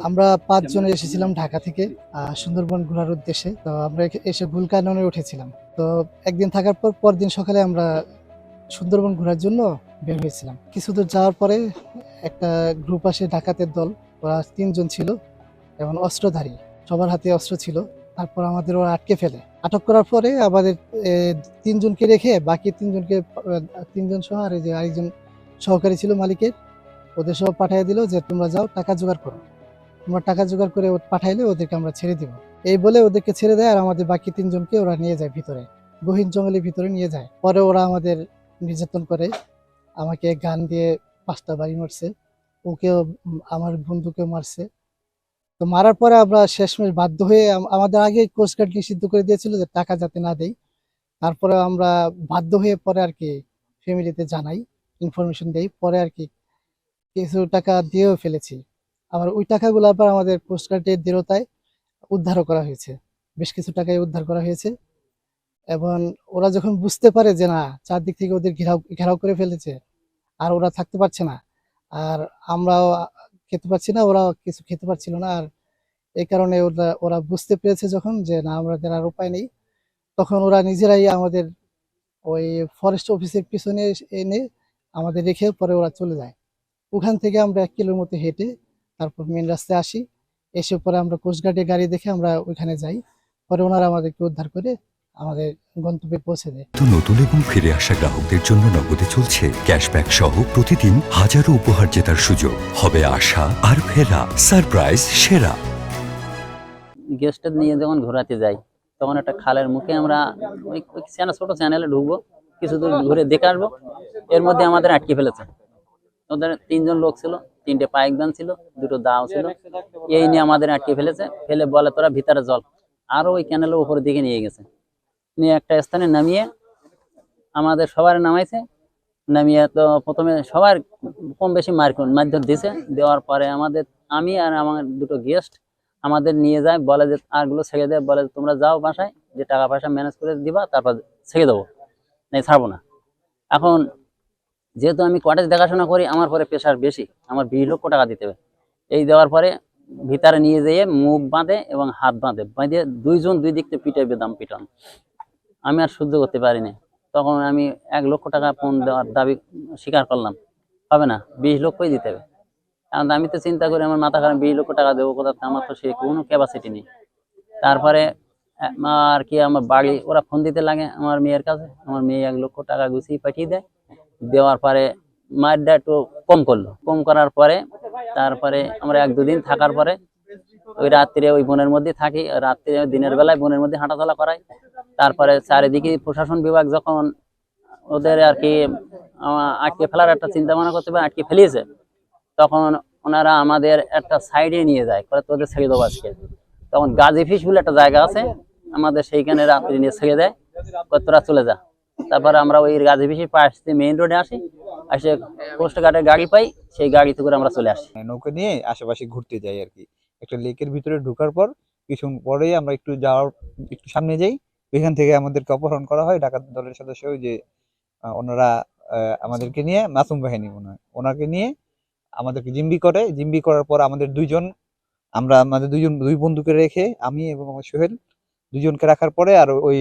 আমরা ৫ জন এসেছিলাম ঢাকা থেকে সুন্দরবন ঘোরার উদ্দেশ্যে। তো আমরা এসে গুলকাননে উঠেছিলাম। তো একদিন থাকার পর পরদিন সকালে আমরা সুন্দরবন ঘোরার জন্য বের হয়েছিলাম। কিছু দূর যাওয়ার পরে একটা গ্রুপ আসে ডাকাতের দল। ওরা ৩ জন ছিল এবং অস্ত্রধারী। সবার হাতে অস্ত্র ছিল। তারপর আমাদের ওরা আটকে ফেলে। আটক করার পরে আমাদের ৩ জনকে রেখে বাকি ৩ জনকে ৩ জন সহ আর এই যে আরেকজন সহকারী ছিল মালিকের, ওদের সব পাঠিয়ে দিল যে তোমরা যাও টাকা জোগাড় করো। তোমরা টাকা জোগাড় করে পাঠাইলে ওদেরকে আমরা ছেড়ে দিব। এই বলে ওদেরকে ছেড়ে দেয় আর আমাদের বাকি ৩ জনকে ওরা নিয়ে যায় ভিতরে। গহীন জঙ্গলের ভিতরে নিয়ে যায়। পরে ওরা আমাদের নির্যাতন করে। আমাকে গান দিয়ে ৫টা বাড়ি মারছে। ওকেও আমার বন্ধুকেও মারছে। তো মারার পরে আমরা শেষমেশ বাধ্য হয়ে আমাদের আগে কোস্ট গার্ড নিষিদ্ধ করে দিয়েছিল যে টাকা যাতে না দেই। তারপরে আমরা বাধ্য হয়ে পরে আর কি ফ্যামিলিতে জানাই, ইনফরমেশন দেই। পরে আর কি কিছু টাকা দিয়েও ফেলেছি। আবার ওই টাকাগুলো আবার আমাদের কোস্ট গার্ডের দৃঢ়তায় উদ্ধারও করা হয়েছে। বেশ কিছু টাকাই উদ্ধার করা হয়েছে এবং ওরা যখন বুঝতে পারে যে না চারদিক থেকে ওদের ঘেরাও ঘেরাও করে ফেলেছে আর ওরা থাকতে পারছে না, আর আমরাও খেতে পারছি না, ওরা কিছু খেতে পারছিল না, আর এই কারণে ওরা ওরা বুঝতে পেরেছে যখন যে না আমাদের আর উপায় নেই, তখন ওরা নিজেরাই আমাদের ওই ফরেস্ট অফিসের পিছনে এনে আমাদের রেখে পরে ওরা চলে যায়। ওখান থেকে আমরা ১ কিলোর মতো হেঁটে তারপর মেন রাস্তায় আসি। এসে পরে আমরা কোস্টগার্ডের গাড়ি দেখে আমরা ওইখানে যাই। পরে ওনারা আমাদেরকে উদ্ধার করে আমাদের গন্তব্যে পৌঁছে দেয়। তো নতুন এবং ফিরে আসা গ্রাহকদের জন্য নগদে চলছে ক্যাশব্যাক সহ প্রতিদিন হাজারো উপহার জেতার সুযোগ। হবে আশা আর ফেরা, সারপ্রাইজ সেরা। গেস্টদের নিয়ে যখন ঘোরাতে যাই তখন একটা খালের মুখে আমরা ওই ছোট চ্যানেলে ঢুকবো, কিছু দূর ঘুরে দেখে আসবো। এর মধ্যে আমাদের আটকে ফেলেছে। ওদের ৩ জন লোক ছিল, ৩টে পাইক গান ছিল, 2টো দাও ছিল। এই নিয়ে আমাদের আটকে ফেলেছে। ফেলে বলে তোরা ভিতরে জল, আরো ওই ক্যানেলের উপরের দিকে নিয়ে গেছে। নিয়ে একটা স্থানে নামিয়ে আমাদের সবার নামাইছে। নামিয়ে তো প্রথমে সবার কম বেশি মারধর দিছে। দেওয়ার পরে আমি আর আমার 2টো গেস্ট আমাদের নিয়ে যায়, বলে যে আরগুলো ছেড়ে দেয়, বলে তোমরা যাও বাসায়, যে টাকা পয়সা ম্যানেজ করে দিবা, তারপর ছেড়ে দেবো, নাই ছাড়বো না। এখন যেহেতু আমি কটেজ দেখাশোনা করি, আমার পরে প্রেশার বেশি, আমার 20 লক্ষ টাকা দিতে হবে। এই দেওয়ার পরে ভিতরে নিয়ে যেয়ে মুখ বাঁধে এবং হাত বাঁধে 2 জন 2 দিক থেকে পিটাই বেদাম পিটান। আমি আর সহ্য করতে পারিনি। তখন আমি 1 লক্ষ টাকা ফোন দেওয়ার দাবি স্বীকার করলাম। হবে না, 20 লক্ষই দিতে হবে। কারণ আমি তো চিন্তা করি আমার মাথা খারাপ, 20 লক্ষ টাকা দেবো কোথা থেকে, আমার তো সে কোনো ক্যাপাসিটি নেই। তারপরে আর কি আমার বাড়ি ওরা ফোন দিতে লাগে আমার মেয়ের কাছে। আমার মেয়ে 1 লক্ষ টাকা গুছিয়ে পাঠিয়ে দেয়। দেওয়ার পরে মারটা একটু কম করলো। কম করার পরে তারপরে আমরা 1-2 দিন থাকার পরে ওই রাত্রে ওই বনের মধ্যে থাকি। রাত্রে দিনের বেলায় বনের মধ্যে হাঁটাচলা করাই। তারপরে চারিদিকে প্রশাসন বিভাগ যখন ওদের আর কি আটকে ফেলার একটা চিন্তা ভাবনা করতে পারে, আটকে ফেলিয়েছে, তখন ওনারা আমাদের একটা সাইডে নিয়ে যায়, তোদের ছেড়ে দেবো আজকে। তখন গাজী ফিস বলে একটা জায়গা আছে, আমাদের সেইখানে রাত্রি নিয়ে ছেড়ে দেয়, তোরা চলে যা। তারপরে আমরা ওই গাজী ফিসের পাশ দিয়ে মেইন রোডে আসি, আসে কোস্ট গার্ডের গাড়ি পাই, সেই গাড়িতে করে আমরা চলে আসি। নৌকা নিয়ে আশেপাশে ঘুরতে যাই আর কি। একটা লেকের ভিতরে ঢোকার পর কিছু পরেই আমরা একটু সামনে যাই। ওইখান থেকে আমাদেরকে অপহরণ করা হয় ডাকাত দলের সদস্য, ওই যে ওনারা আমাদেরকে নিয়ে, মাসুম বাহিনী ওনাকে নিয়ে আমাদেরকে জিম্বি করার পর আমাদের আমাদের দুই বন্ধুকে রেখে, আমি এবং আমার সোহেল, 2 জনকে রাখার পরে আর ওই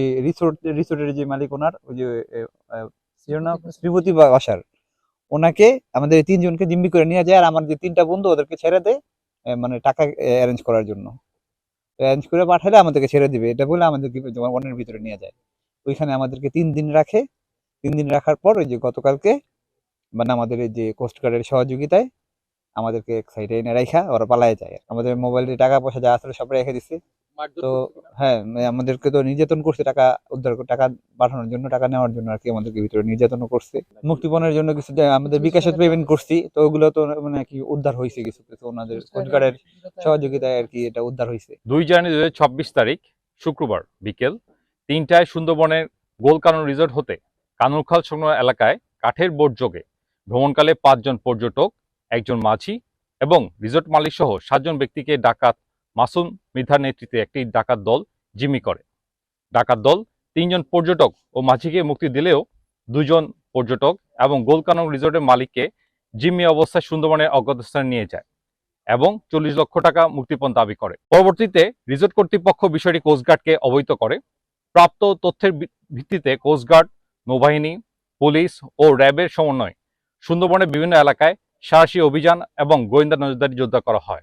রিসোর্টের যে মালিক ওনার ওই যে শ্রীপতি বাসার, ওনাকে আমাদের 3 জনকে জিম্মি করে নিয়ে যায়। আর আমার যে 3টা বন্ধু ওদেরকে ছেড়ে দেয়, মানে টাকা অ্যারেঞ্জ করার জন্য। অ্যারেঞ্জ করে পাঠালে আমাদেরকে ছেড়ে দিবে এটা বলে আমাদেরকে বনের ভিতরে নিয়ে যায়। ওইখানে আমাদেরকে 3 দিন রাখে। 3 দিন রাখার পর ওই যে গতকালকে মানে আমাদের এই যে কোস্ট গার্ডের সহযোগিতায় আমাদেরকে এক সাইডে এনে রাখা ওরা পালায় যায়। আমাদের মোবাইলে টাকা পয়সা যা আসলে সব রেখে দিচ্ছে। তো হ্যাঁ, আমাদেরকে তো নির্যাতন করছে, টাকা টাকা পাঠানোর জন্য, টাকা নেওয়ার জন্য আর কি আমাদেরকে ভিতরে নির্যাতনও করছে। মুক্তিপণের জন্য কিছু আমাদের বিকাশে পেমেন্ট করছি, তো ওগুলো তো মানে কি উদ্ধার হয়েছে, কিছু কিছু ওনাদের কোস্টগার্ডের সহযোগিতায় আর কি এটা উদ্ধার হয়েছে। 2 জানুয়ারি 2026 তারিখ শুক্রবার বিকেল 3টায় সুন্দরবনের গোলকানন রিসোর্ট হতে কানুরখাল সংলগ্ন এলাকায় কাঠের বোট যোগে ভ্রমণকালে 5 জন পর্যটক, 1 জন মাঝি এবং রিসোর্ট মালিক সহ 7 জন ব্যক্তিকে ডাকাত মাসুম মৃধার নেতৃত্বে একটি ডাকাত দল জিম্মি করে। ডাকাত দল 3 জন পর্যটক ও মাঝিকে মুক্তি দিলেও 2 জন পর্যটক এবং গোলকানন রিসোর্টের মালিককে জিম্মি অবস্থায় সুন্দরবনের অজ্ঞাত স্থানে নিয়ে যায়। এবং 40 লক্ষ টাকা মুক্তিপণ দাবি করে। পরবর্তীতে রিসোর্ট কর্তৃপক্ষ বিষয়টি কোস্টগার্ডকে অবহিত করে। প্রাপ্ত তথ্যের ভিত্তিতে কোস্টগার্ড, নৌবাহিনী, পুলিশ ও র্যাবের সমন্বয়ে সুন্দরবনের বিভিন্ন এলাকায় সাহসী অভিযান এবং গোয়েন্দা নজরদারি জোরদার করা হয়।